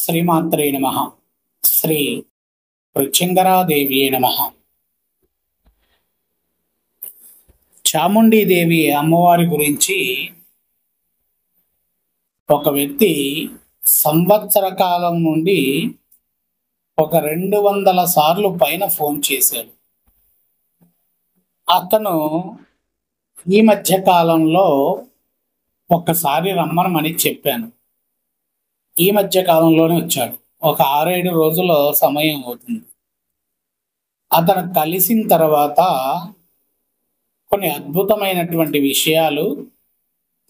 శ్రీమాత్రే నమః. శ్రీ వృచ్ఛింగరాదేవియే నమః. చాముండీదేవి అమ్మవారి గురించి ఒక వ్యక్తి సంవత్సర కాలం నుండి ఒక 200 సార్లు పైన ఫోన్ చేశాడు. అతను ఈ మధ్య కాలంలో ఒక్కసారి రమ్మనమని చెప్పాను. ఈ మధ్య కాలంలోనే వచ్చాడు. ఒక 6-7 రోజుల సమయం అవుతుంది. అతను కలిసిన తర్వాత కొన్ని అద్భుతమైనటువంటి విషయాలు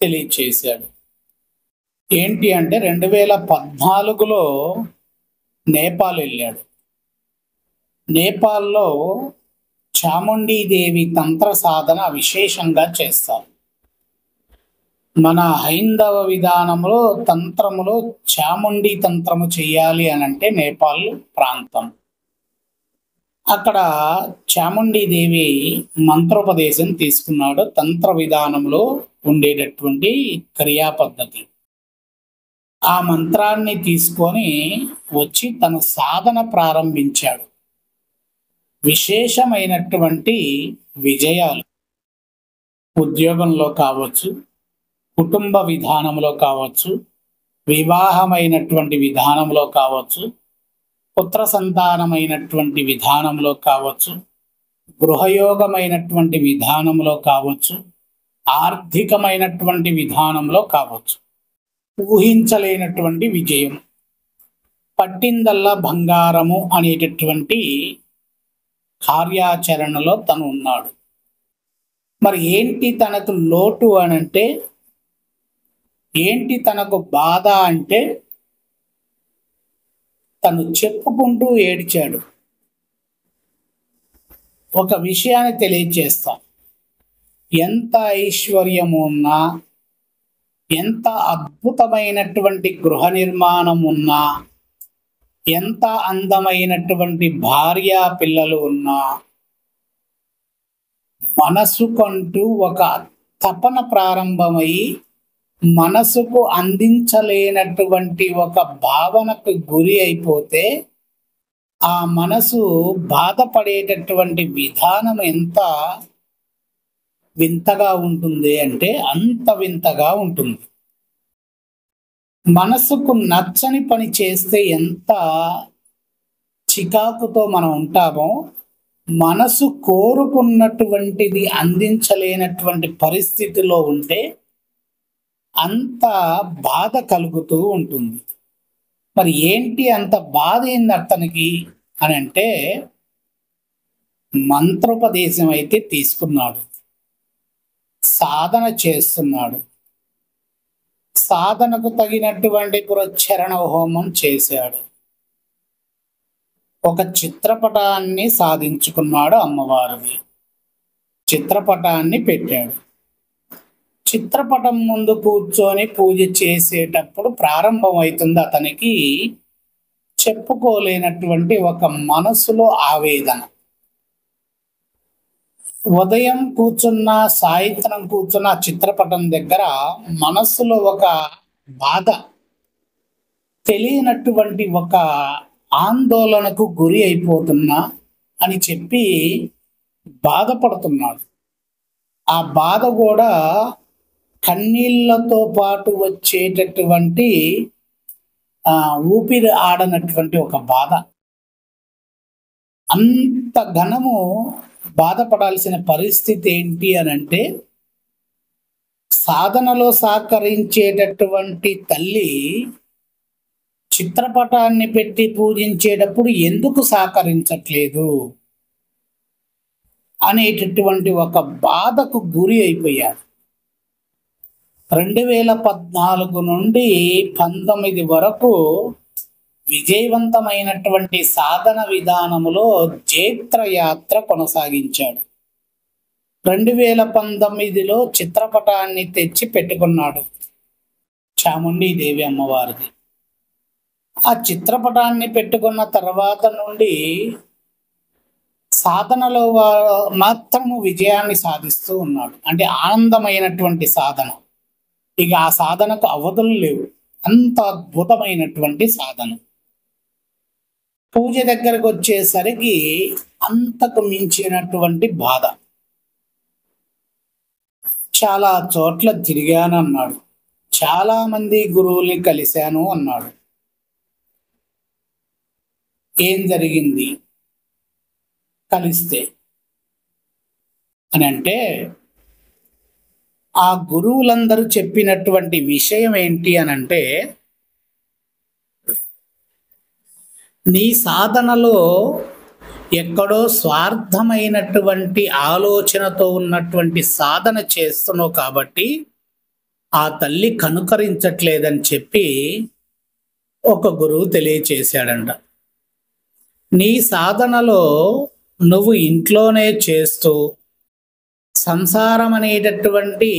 తెలియచేశాడు. ఏంటి అంటే 2014లో నేపాల్ వెళ్ళాడు. నేపాల్లో చాముండీదేవి తంత్ర సాధన విశేషంగా చేస్తారు. మన హైందవ విధానంలో తంత్రములో చాముండీ తంత్రము చేయాలి అని అంటే నేపాల్ ప్రాంతం. అక్కడ చాముండీదేవి మంత్రోపదేశం తీసుకున్నాడు. తంత్ర విధానంలో ఉండేటటువంటి క్రియా పద్ధతి. ఆ మంత్రాన్ని తీసుకొని వచ్చి తన సాధన ప్రారంభించాడు. విశేషమైనటువంటి విజయాలు ఉద్యోగంలో కావచ్చు, కుటుంబ విధానంలో కావచ్చు, వివాహమైనటువంటి విధానంలో కావచ్చు, పుత్ర సంతానమైనటువంటి విధానంలో కావచ్చు, గృహయోగమైనటువంటి విధానంలో కావచ్చు, ఆర్థికమైనటువంటి విధానంలో కావచ్చు. ఊహించలేనటువంటి విజయం. పట్టిందల్లా బంగారము అనేటటువంటి కార్యాచరణలో తను ఉన్నాడు. మరి ఏంటి తనకు లోటు అనంటే, ఏంటి తనకు బాధ అంటే, తను చెప్పుకుంటూ ఏడ్చాడు. ఒక విషయాన్ని తెలియచేస్తా. ఎంత ఐశ్వర్యము ఉన్నా, ఎంత అద్భుతమైనటువంటి గృహ నిర్మాణం ఉన్నా, ఎంత అందమైనటువంటి భార్య పిల్లలు ఉన్నా, మనసుకంటూ ఒక తపన ప్రారంభమై మనసుకు అందించలేనటువంటి ఒక భావనకు గురి అయిపోతే ఆ మనసు బాధపడేటటువంటి విధానం ఎంత వింతగా ఉంటుంది అంటే అంత వింతగా ఉంటుంది. మనసుకు నచ్చని పని చేస్తే ఎంత చికాకుతో మనం ఉంటామో, మనసు కోరుకున్నటువంటిది అందించలేనటువంటి పరిస్థితిలో ఉంటే అంత బాధ కలుగుతూ ఉంటుంది. మరి ఏంటి అంత బాధ ఏంది అతనికి అని అంటే, మంత్రోపదేశం అయితే తీసుకున్నాడు, సాధన చేస్తున్నాడు. సాధనకు తగినటువంటి పురచ్చరణ హోమం చేశాడు. ఒక చిత్రపటాన్ని సాధించుకున్నాడు. అమ్మవారిని చిత్రపటాన్ని పెట్టాడు. చిత్రపటం ముందు కూర్చొని పూజ చేసేటప్పుడు ప్రారంభమవుతుంది అతనికి చెప్పుకోలేనటువంటి ఒక మనసులో ఆవేదన. ఉదయం కూర్చున్న, సాయంత్రం కూర్చున్న చిత్రపటం దగ్గర మనస్సులో ఒక బాధ, తెలియనటువంటి ఒక ఆందోళనకు గురి అయిపోతున్నా అని చెప్పి బాధపడుతున్నాడు. ఆ బాధ కూడా కన్నీళ్లతో పాటు వచ్చేటటువంటి ఊపిరి ఆడనటువంటి ఒక బాధ. అంత ఘనము బాధపడాల్సిన పరిస్థితి ఏంటి అని అంటే, సాధనలో సహకరించేటటువంటి తల్లి చిత్రపటాన్ని పెట్టి పూజించేటప్పుడు ఎందుకు సహకరించట్లేదు అనేటటువంటి ఒక బాధకు గురి అయిపోయాడు. 2014 నుండి 19 వరకు విజయవంతమైనటువంటి సాధన విధానములో జైత్రయాత్ర కొనసాగించాడు. 2019లో చిత్రపటాన్ని తెచ్చి పెట్టుకున్నాడు చాముండీదేవి అమ్మవారిది. ఆ చిత్రపటాన్ని పెట్టుకున్న తర్వాత నుండి సాధనలో మాత్రము విజయాన్ని సాధిస్తూ ఉన్నాడు. అంటే ఆనందమైనటువంటి సాధన. ఇక ఆ సాధనకు అవధులు లేవు. అంత అద్భుతమైనటువంటి సాధన. పూజ దగ్గరకు వచ్చేసరికి అంతకు మించినటువంటి బాధ. చాలా చోట్ల తిరిగాను అన్నాడు. చాలా మంది గురువుల్ని కలిశాను అన్నాడు. ఏం జరిగింది కలిస్తే అని అంటే, ఆ గురువులందరూ చెప్పినటువంటి విషయం ఏంటి అని అంటే, నీ సాధనలో ఎక్కడో స్వార్థమైనటువంటి ఆలోచనతో ఉన్నటువంటి సాధన చేస్తున్నావు కాబట్టి ఆ తల్లి కనుకరించట్లేదని చెప్పి ఒక గురువు తెలియచేశాడంట. నీ సాధనలో నువ్వు ఇంట్లోనే చేస్తూ సంసారం అనేటటువంటి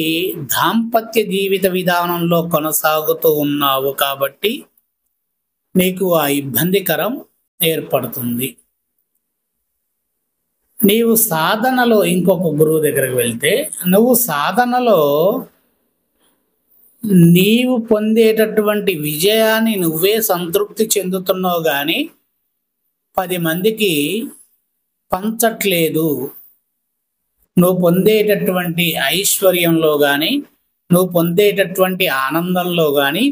దాంపత్య జీవిత విధానంలో కొనసాగుతూ ఉన్నావు కాబట్టి నీకు ఆ ఇబ్బందికరం ఏర్పడుతుంది. నీవు సాధనలో ఇంకొక గురువు దగ్గరికి వెళ్తే నువ్వు సాధనలో నీవు పొందేటటువంటి విజయాన్ని నువ్వే సంతృప్తి చెందుతున్నావు కానీ 10 మందికి పంచట్లేదు. నువ్వు పొందేటటువంటి ఐశ్వర్యంలో కానీ నువ్వు పొందేటటువంటి ఆనందంలో కానీ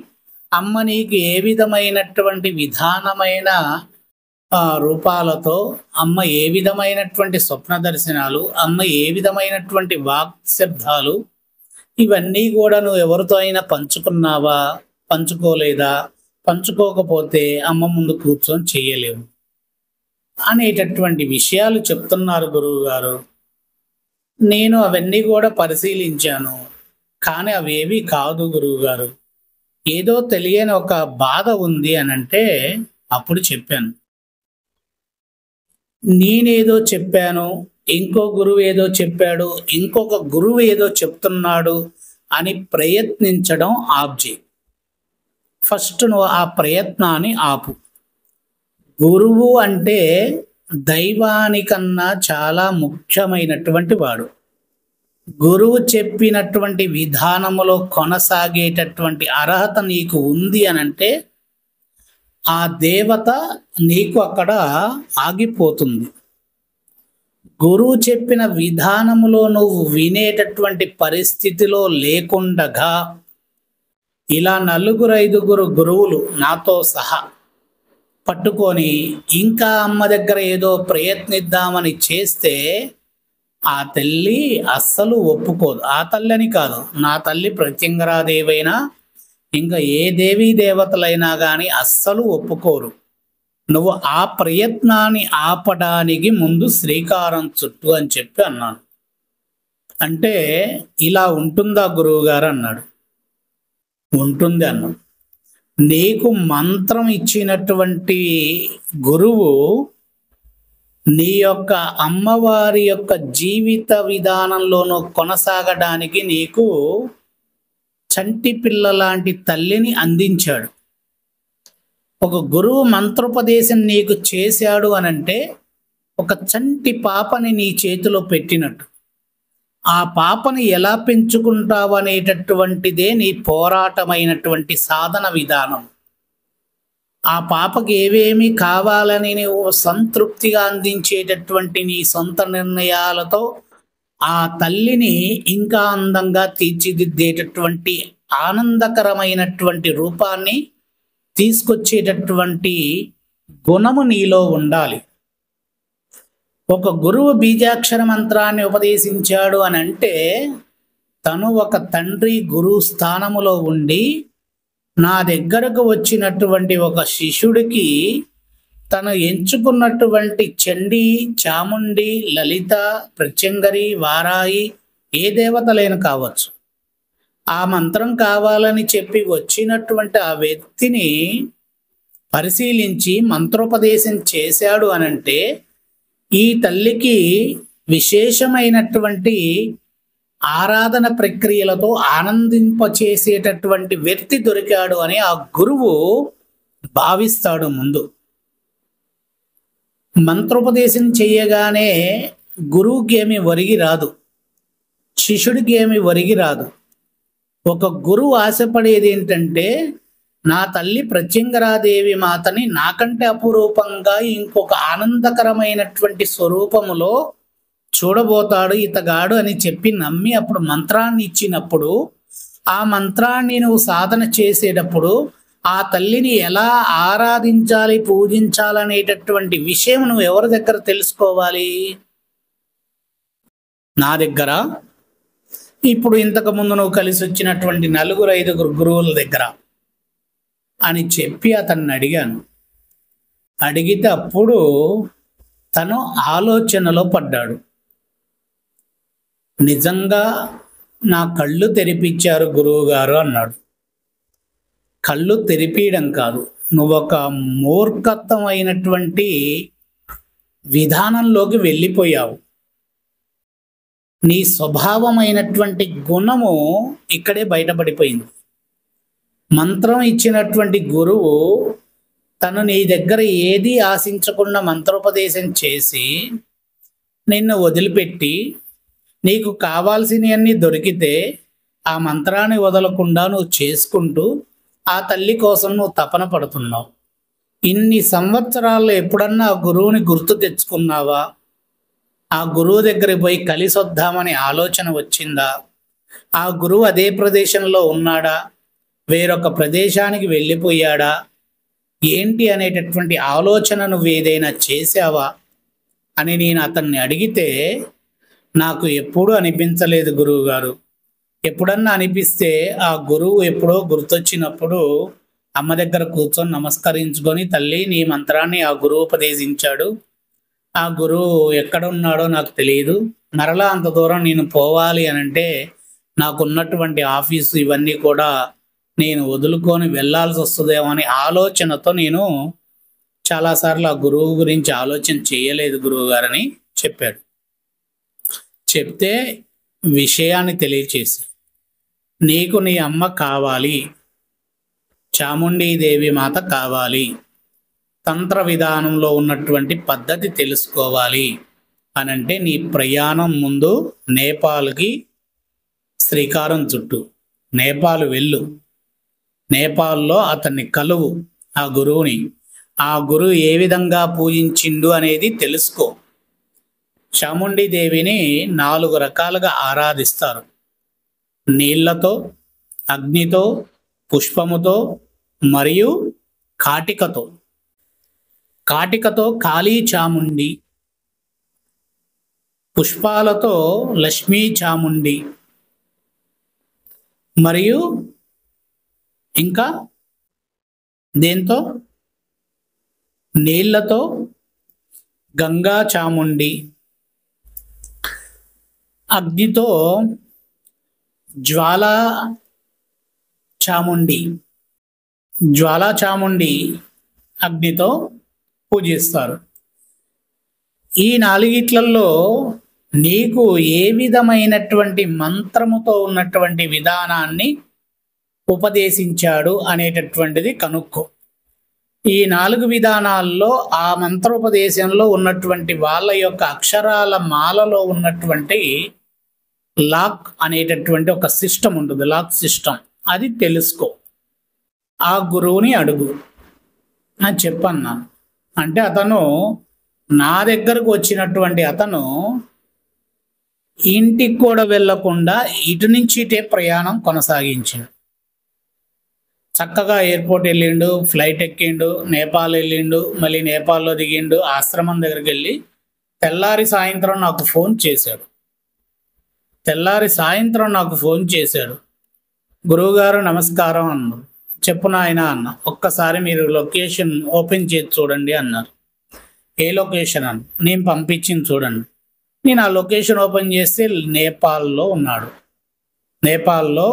అమ్మ నీకు ఏ విధమైనటువంటి విధానమైన రూపాలతో, అమ్మ ఏ విధమైనటువంటి స్వప్న దర్శనాలు, అమ్మ ఏ విధమైనటువంటి వాక్శబ్దాలు, ఇవన్నీ కూడా నువ్వు ఎవరితో అయినా పంచుకున్నావా, పంచుకోలేదా, పంచుకోకపోతే అమ్మ ముందు కూర్చొని చేయలేవు అనేటటువంటి విషయాలు చెప్తున్నారు గురువు గారు. నేను అవన్నీ కూడా పరిశీలించాను, కానీ అవేవి కాదు గురువు గారు, ఏదో తెలియని ఒక బాధ ఉంది అని అంటే అప్పుడు చెప్పాను. నేనేదో చెప్పాను, ఇంకో గురువు ఏదో చెప్పాడు, ఇంకొక గురువు ఏదో చెప్తున్నాడు అని ప్రయత్నించడం ఆబ్జె. ఫస్ట్ నువ్వు ఆ ప్రయత్నాన్ని ఆపు. గురువు అంటే దైవానికన్నా చాలా ముఖ్యమైనటువంటి వాడు. గురువు చెప్పినటువంటి విధానములో కొనసాగేటటువంటి అర్హత నీకు ఉంది అనంటే ఆ దేవత నీకు అక్కడ ఆగిపోతుంది. గురువు చెప్పిన విధానములో నువ్వు వినేటటువంటి పరిస్థితిలో లేకుండగా ఇలా 4-5 గురువులు నాతో సహా పట్టుకొని ఇంకా అమ్మ దగ్గర ఏదో ప్రయత్నిద్దామని చేస్తే ఆ తల్లి అస్సలు ఒప్పుకోదు. ఆ తల్లిని కాదు, నా తల్లి ప్రత్యంగరాదేవైనా ఇంకా ఏ దేవీ దేవతలైనా కానీ అస్సలు ఒప్పుకోరు. నువ్వు ఆ ప్రయత్నాన్ని ఆపడానికి ముందు శ్రీకారం చుట్టు అని చెప్పి అన్నాను. అంటే ఇలా ఉంటుందా గురువు గారు అన్నాడు. ఉంటుంది అన్నాడు. నీకు మంత్రం ఇచ్చినటువంటి గురువు నీ యొక్క అమ్మవారి యొక్క జీవిత విధానంలోనూ కొనసాగడానికి నీకు చంటి పిల్ల లాంటి తల్లిని అందించాడు. ఒక గురువు మంత్రోపదేశం నీకు చేశాడు అనంటే ఒక చంటి పాపని నీ చేతిలో పెట్టినట్టు. ఆ పాపని ఎలా పెంచుకుంటావు అనేటటువంటిదే నీ పోరాటమైనటువంటి సాధన విధానం. ఆ పాపకి ఏవేమి కావాలని నువ్వు సంతృప్తిగా అందించేటటువంటి నీ సొంత నిర్ణయాలతో ఆ తల్లిని ఇంకా అందంగా తీర్చిదిద్దేటటువంటి ఆనందకరమైనటువంటి రూపాన్ని తీసుకొచ్చేటటువంటి గుణము నీలో ఉండాలి. ఒక గురువు బీజాక్షర మంత్రాన్ని ఉపదేశించాడు అని అంటే తను ఒక తండ్రి గురువు స్థానములో ఉండి నా దగ్గరకు వచ్చినటువంటి ఒక శిష్యుడికి తను ఎంచుకున్నటువంటి చండీ, చాముండి, లలిత, ప్రత్యంగరి, వారాయి ఏ దేవతలైన కావచ్చు, ఆ మంత్రం కావాలని చెప్పి వచ్చినటువంటి ఆ వ్యక్తిని పరిశీలించి మంత్రోపదేశం చేశాడు అనంటే ఈ తల్లికి విశేషమైనటువంటి ఆరాధన ప్రక్రియలతో ఆనందింపచేసేటటువంటి వ్యక్తి దొరికాడు అని ఆ గురువు భావిస్తాడు. ముందు మంత్రోపదేశం చేయగానే గురువుకి ఏమి ఒరిగి రాదు, శిష్యుడికి ఏమి ఒరిగి రాదు. ఒక గురువు ఆశపడేది ఏంటంటే నా తల్లి ప్రత్యంగరాదేవి మాతని నాకంటే అపురూపంగా ఇంకొక ఆనందకరమైనటువంటి స్వరూపములో చూడబోతాడు ఇతగాడు అని చెప్పి నమ్మి అప్పుడు మంత్రాన్ని ఇచ్చినప్పుడు ఆ మంత్రాన్ని నువ్వు సాధన చేసేటప్పుడు ఆ తల్లిని ఎలా ఆరాధించాలి పూజించాలనేటటువంటి విషయం నువ్వు ఎవరి దగ్గర తెలుసుకోవాలి? నా దగ్గర. ఇప్పుడు ఇంతకు ముందు నువ్వు కలిసి వచ్చినటువంటి 4-5 గురువుల దగ్గర అని చెప్పి అతన్ని అడిగాను. అడిగితే అప్పుడు తను ఆలోచనలో పడ్డాడు. నిజంగా నా కళ్ళు తెరిపించారు గురువు గారు అన్నాడు. కళ్ళు తెరిపించడం కాదు, నువ్వు ఒక మూర్ఖత్వమైనటువంటి విధానంలోకి వెళ్ళిపోయావు. నీ స్వభావమైనటువంటి గుణము ఇక్కడే బయటపడిపోయింది. మంత్రం ఇచ్చినటువంటి గురువు తను నీ దగ్గర ఏది ఆశించకుండా మంత్రోపదేశం చేసి నిన్ను వదిలిపెట్టి నీకు కావాల్సినవన్నీ దొరికితే ఆ మంత్రాన్ని వదలకుండా నువ్వు చేసుకుంటూ ఆ తల్లి కోసం నువ్వు తపన పడుతున్నావు. ఇన్ని సంవత్సరాల్లో ఎప్పుడన్నా ఆ గురువుని గుర్తు తెచ్చుకున్నావా? ఆ గురువు దగ్గరికి పోయి కలిసి వద్దామని ఆలోచన వచ్చిందా? ఆ గురువు అదే ప్రదేశంలో ఉన్నాడా, వేరొక ప్రదేశానికి వెళ్ళిపోయాడా, ఏంటి అనేటటువంటి ఆలోచన నువ్వు ఏదైనా చేసావా అని నేను అతన్ని అడిగితే, నాకు ఎప్పుడూ అనిపించలేదు గురువు గారు. ఎప్పుడన్నా అనిపిస్తే ఆ గురువు ఎప్పుడో గుర్తొచ్చినప్పుడు అమ్మ దగ్గర కూర్చొని నమస్కరించుకొని, తల్లి నీ మంత్రాన్ని ఆ గురువు ఉపదేశించాడు, ఆ గురువు ఎక్కడున్నాడో నాకు తెలియదు, మరలా అంత దూరం నేను పోవాలి అనంటే నాకున్నటువంటి ఆఫీసు ఇవన్నీ కూడా నేను వదులుకొని వెళ్ళాల్సి వస్తుందేమో అనే ఆలోచనతో నేను చాలాసార్లు ఆ గురువు గురించి ఆలోచన చేయలేదు గురువు గారని చెప్పాడు. చెప్తే విషయాన్ని తెలియచేసి, నీకు నీ అమ్మ కావాలి, చాముండీదేవి మాత కావాలి, తంత్ర విధానంలో ఉన్నటువంటి పద్ధతి తెలుసుకోవాలి అనంటే నీ ప్రయాణం ముందు నేపాల్కి శ్రీకారం చుట్టు, నేపాల్ వెళ్ళు, నేపాల్లో అతన్ని కలువు, ఆ గురువుని, ఆ గురువు ఏ విధంగా పూజించిండు అనేది తెలుసుకో. చాముండీదేవిని 4 రకాలుగా ఆరాధిస్తారు: నీళ్లతో, అగ్నితో, పుష్పముతో మరియు కాటికతో. కాటికతో కాళీ చాముండి, పుష్పాలతో లక్ష్మీ చాముండి, మరియు ఇంకా దేంతో, నీళ్లతో గంగా చాముండి, అగ్నితో జ్వాలా చాముండి, జ్వాలా చాముండి అగ్నితో పూజిస్తారు. ఈ 4 నీకు ఏ విధమైనటువంటి మంత్రముతో ఉన్నటువంటి విధానాన్ని ఉపదేశించాడు అనేటటువంటిది కనుక్కో. ఈ 4 విధానాల్లో ఆ మంత్రోపదేశంలో ఉన్నటువంటి వాళ్ళ యొక్క అక్షరాల మాలలో ఉన్నటువంటి లాక్ అనేటటువంటి ఒక సిస్టమ్ ఉంటుంది, లాక్ సిస్టమ్, అది తెలుసుకో. ఆ గురువుని అడుగు అని చెప్పన్నాను. అంటే అతను నా దగ్గరకు వచ్చినటువంటి అతను ఇంటికి కూడా వెళ్ళకుండా ఇటు నుంచి ఇటే ప్రయాణం కొనసాగించాడు. చక్కగా ఎయిర్పోర్ట్ వెళ్ళిండు, ఫ్లైట్ ఎక్కిండు, నేపాల్ వెళ్ళిండు, మళ్ళీ నేపాల్లో దిగిండు, ఆశ్రమం దగ్గరికి వెళ్ళి తెల్లారి సాయంత్రం నాకు ఫోన్ చేశాడు. గురువుగారు నమస్కారం అన్నాడు. చెప్పు నాయన అన్న. ఒక్కసారి మీరు లొకేషన్ ఓపెన్ చేసి చూడండి అన్నారు. ఏ లొకేషన్ అన్న? నేను పంపించింది చూడండి. నేను ఆ లొకేషన్ ఓపెన్ చేస్తే నేపాల్లో ఉన్నాడు. నేపాల్లో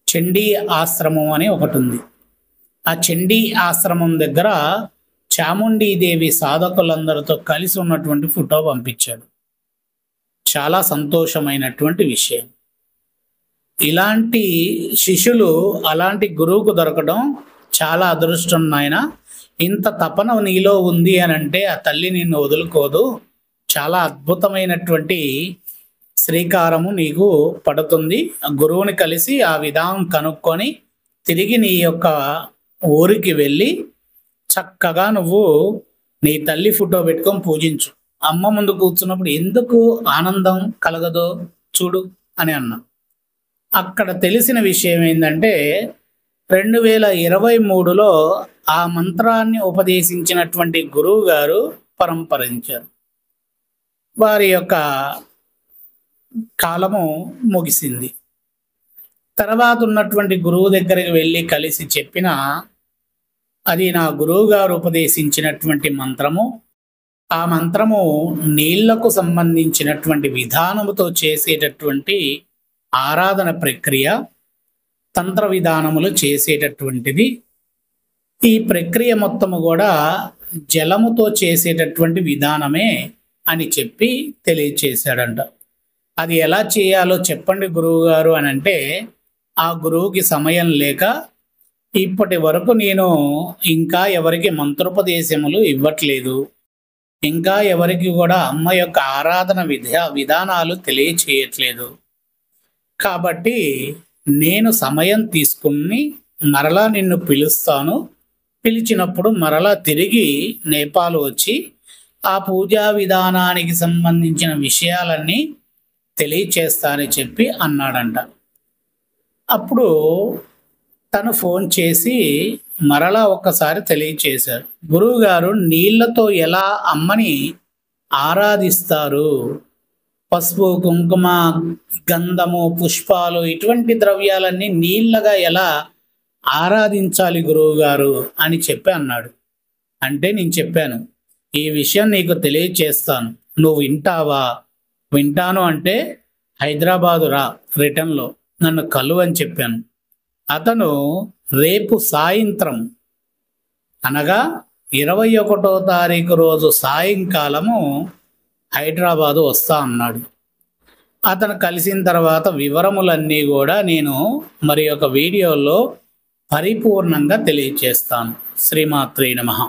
చండీ ఆశ్రమం అని ఒకటి ఉంది. ఆ చండీ ఆశ్రమం దగ్గర చాముండీదేవి సాధకులందరితో కలిసి ఉన్నటువంటి ఫోటో పంపించాడు. చాలా సంతోషమైనటువంటి విషయం. ఇలాంటి శిష్యులు అలాంటి గురువుకు దొరకడం చాలా అదృష్టం నాయన. ఇంత తపన నీలో ఉంది అని అంటే ఆ తల్లి నిన్ను వదులుకోదు. చాలా అద్భుతమైనటువంటి శ్రీకారము నీకు పడుతుంది. ఆ గురువుని కలిసి ఆ విధానం కనుక్కొని తిరిగి నీ యొక్క ఊరికి వెళ్ళి చక్కగా నువ్వు నీ తల్లి ఫోటో పెట్టుకొని పూజించు. అమ్మ ముందు కూర్చున్నప్పుడు ఎందుకు ఆనందం కలగదో చూడు అని అన్నా. అక్కడ తెలిసిన విషయం ఏంటంటే 2023లో ఆ మంత్రాన్ని ఉపదేశించినటువంటి గురువు గారు పరంపరించారు. వారి యొక్క కాలము ముగిసింది. తర్వాత ఉన్నటువంటి గురువు దగ్గరికి వెళ్ళి కలిసి చెప్పిన అది నా గురువు గారు ఉపదేశించినటువంటి మంత్రము. ఆ మంత్రము నీళ్లకు సంబంధించినటువంటి విధానముతో చేసేటటువంటి ఆరాధన ప్రక్రియ, తంత్ర విధానములు చేసేటటువంటిది. ఈ ప్రక్రియ మొత్తము కూడా జలముతో చేసేటటువంటి విధానమే అని చెప్పి తెలియచేశాడంట. అది ఎలా చేయాలో చెప్పండి గురువు గారు అని అంటే ఆ గురువుకి సమయం లేక ఇప్పటి వరకు నేను ఇంకా ఎవరికి మంత్రోపదేశములు ఇవ్వట్లేదు, ఇంకా ఎవరికి కూడా అమ్మ యొక్క ఆరాధన విధానాలు తెలియచేయట్లేదు. కాబట్టి నేను సమయం తీసుకుని మరలా నిన్ను పిలుస్తాను. పిలిచినప్పుడు మరలా తిరిగి నేపాల్ వచ్చి ఆ పూజా విధానానికి సంబంధించిన విషయాలన్నీ తెలియచేస్తానని చెప్పి అన్నాడంట. అప్పుడు తను ఫోన్ చేసి మరలా ఒక్కసారి తెలియచేశారు. గురువుగారు నీళ్లతో ఎలా అమ్మని ఆరాధిస్తారు, పసుపు, కుంకుమ, గంధము, పుష్పాలు ఇటువంటి ద్రవ్యాలన్నీ నీళ్ళగా ఎలా ఆరాధించాలి గురువుగారు అని చెప్పి అన్నాడు. అంటే నేను చెప్పాను, ఈ విషయం నీకు తెలియచేస్తాను, నువ్వు వింటావా? వింటాను అంటే హైదరాబాదు రా, రిటర్న్లో నన్ను కలువు అని చెప్పాను. అతను రేపు సాయంత్రం అనగా 21వ తారీఖు రోజు సాయంకాలము హైదరాబాదు వస్తా అన్నాడు. అతను కలిసిన తర్వాత వివరములన్నీ కూడా నేను మరి ఒక వీడియోలో పరిపూర్ణంగా తెలియచేస్తాను. శ్రీమాత్రే నమః.